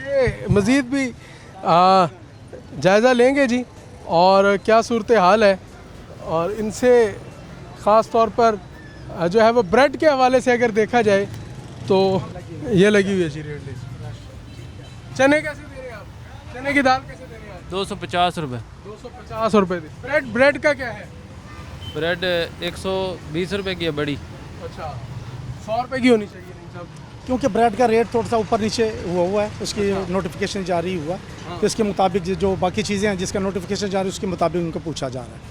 ये मज़ीद भी जायज़ा लेंगे जी और क्या सूरत हाल है, और इनसे ख़ास तौर पर जो है वो ब्रेड के हवाले से अगर देखा जाए तो ये लगी हुई है जी रेट लिस्ट। चने कैसे दे रहे हैं आप? चने की दाल कैसे दे रहे हैं आप? 250 रुपये। 250 रुपये दे। ब्रेड का क्या है? ब्रेड 120 रुपये की है बड़ी। अच्छा, 100 रुपये की होनी चाहिए नहीं साहब? क्योंकि ब्रेड का रेट थोड़ा सा ऊपर नीचे हुआ है, उसकी नोटिफिकेशन जारी हुआ, तो इसके मुताबिक जो बाकी चीज़ें हैं जिसका नोटिफिकेशन जारी उसके मुताबिक उनको पूछा जा रहा है।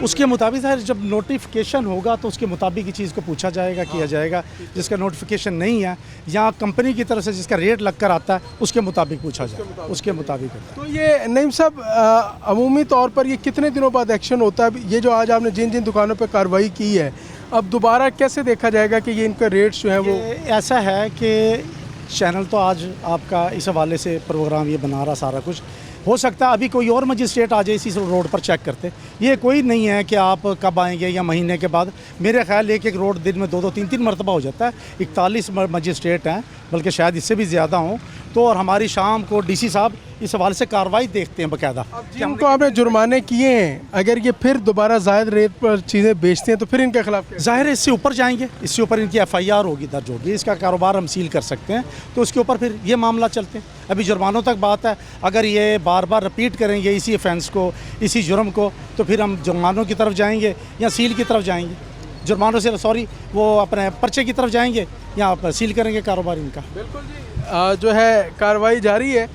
उसके मुताबिक सर जब नोटिफिकेशन होगा तो उसके मुताबिक ही चीज़ को पूछा जाएगा, किया जाएगा। जिसका नोटिफिकेशन नहीं है या कंपनी की तरफ से जिसका रेट लग कर आता है उसके मुताबिक पूछा जाएगा, उसके मुताबिक होता है। तो ये नईम साहब अमूमी तौर पर ये कितने दिनों बाद एक्शन होता है? ये जो आज आपने जिन जिन दुकानों पर कार्रवाई की है, अब दोबारा कैसे देखा जाएगा कि ये इनका रेट्स जो है वो? ऐसा है कि चैनल तो आज आपका इस हवाले से प्रोग्राम ये बना रहा सारा कुछ, हो सकता है अभी कोई और मजिस्ट्रेट आ जाए इसी रोड पर चेक करते। ये कोई नहीं है कि आप कब आएंगे या महीने के बाद। मेरे ख्याल एक एक रोड दिन में 2-2 3-3 मरतबा हो जाता है। 41 मजिस्ट्रेट हैं, बल्कि शायद इससे भी ज़्यादा हों। तो और हमारी शाम को डीसी साहब इस हवाले से कार्रवाई देखते हैं बाकायदा। जिनको आपने जुर्माने किए हैं, अगर ये फिर दोबारा जायद रेट पर चीज़ें बेचते हैं तो फिर इनके खिलाफ ज़ाहिर है इससे ऊपर जाएंगे, इससे ऊपर इनकी FIR होगी, दर्ज होगी, इसका कारोबार हम सील कर सकते हैं। तो उसके ऊपर फिर ये मामला चलते हैं। अभी जुर्मानों तक बात है, अगर ये बार बार रिपीट करेंगे इसी ऑफेंस को, इसी जुर्म को, तो फिर हम जुर्मानों की तरफ जाएंगे या सील की तरफ जाएंगे। जुर्मानों से सॉरी वो अपने पर्चे की तरफ जाएंगे या सील करेंगे कारोबार इनका। बिल्कुल जी, जो है कार्रवाई जारी है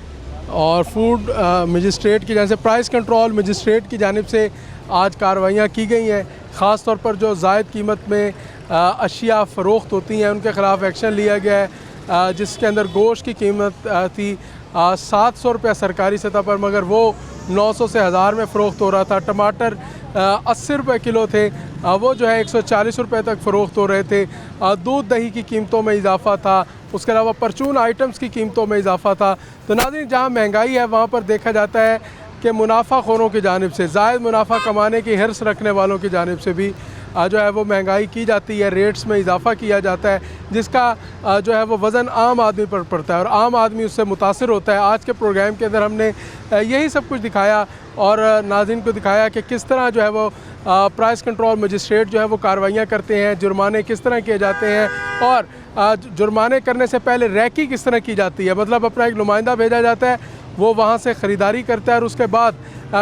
और फूड मजिस्ट्रेट की जानिब से, प्राइस कंट्रोल मजिस्ट्रेट की जानिब से आज कार्रवाइयाँ की गई हैं। ख़ास तौर पर जो ज़ायद कीमत में अशिया फ़रोख्त होती हैं उनके ख़िलाफ़ एक्शन लिया गया है। जिसके अंदर गोश्त की कीमत थी 700 रुपये सरकारी सतह पर, मगर वो 900 से 1000 में फ़रोख्त हो रहा था। टमाटर 80 रुपये किलो थे, वो जो है 140 रुपये तक फ़रोख्त हो रहे थे। दूध दही की कीमतों में इजाफ़ा था, उसके अलावा परचून आइटम्स की कीमतों में इजाफ़ा था। तो नाज़रीन, जहाँ महंगाई है वहाँ पर देखा जाता है कि मुनाफाखोरों की जानिब से, ज़ायद मुनाफा कमाने की हिर्स रखने वालों की जानिब से भी जो है वो महंगाई की जाती है, रेट्स में इजाफ़ा किया जाता है, जिसका जो है वो वज़न आम आदमी पर पड़ता है और आम आदमी उससे मुतासिर होता है। आज के प्रोग्राम के अंदर हमने यही सब कुछ दिखाया और नाज़रीन को दिखाया कि किस तरह जो है वो प्राइस कंट्रोल मजिस्ट्रेट जो है वो कार्रवाइयाँ करते हैं, जुर्माने किस तरह किए जाते हैं और जुर्माने करने से पहले रैकी किस तरह की जाती है। मतलब अपना एक नुमाइंदा भेजा जाता है, वो वहाँ से ख़रीदारी करता है और उसके बाद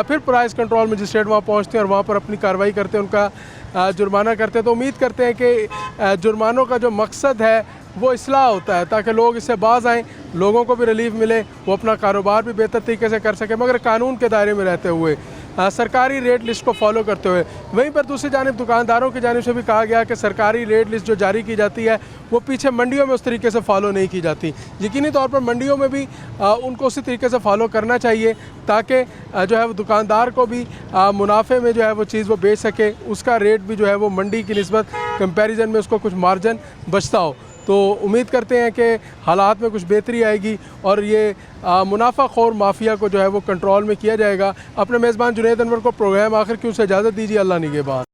फिर प्राइस कंट्रोल मजिस्ट्रेट वहाँ पहुँचते हैं और वहाँ पर अपनी कार्रवाई करते हैं, उनका जुर्माना करते हैं। तो उम्मीद करते हैं कि जुर्मानों का जो मकसद है वो इस्लाह होता है, ताकि लोग इससे बाज़ आएँ, लोगों को भी रिलीफ मिले, वो अपना कारोबार भी बेहतर तरीके से कर सकें, मगर कानून के दायरे में रहते हुए, सरकारी रेट लिस्ट को फॉलो करते हुए। वहीं पर दूसरी जानिब दुकानदारों की जानिब से भी कहा गया कि सरकारी रेट लिस्ट जो जारी की जाती है वो पीछे मंडियों में उस तरीके से फॉलो नहीं की जाती। यकीनी तौर पर मंडियों में भी उनको उसी तरीके से फॉलो करना चाहिए, ताकि जो है वो दुकानदार को भी मुनाफे में जो है वो चीज़ वो बेच सके, उसका रेट भी जो है वो मंडी की निस्बत कंपैरिजन में उसको कुछ मार्जिन बचता हो। तो उम्मीद करते हैं कि हालात में कुछ बेहतरी आएगी और ये मुनाफाखोर माफिया को जो है वो कंट्रोल में किया जाएगा। अपने मेज़बान जुनैद अनवर को प्रोग्राम आखिर क्यों से इजाज़त दीजिए। अल्लाह निगहबान।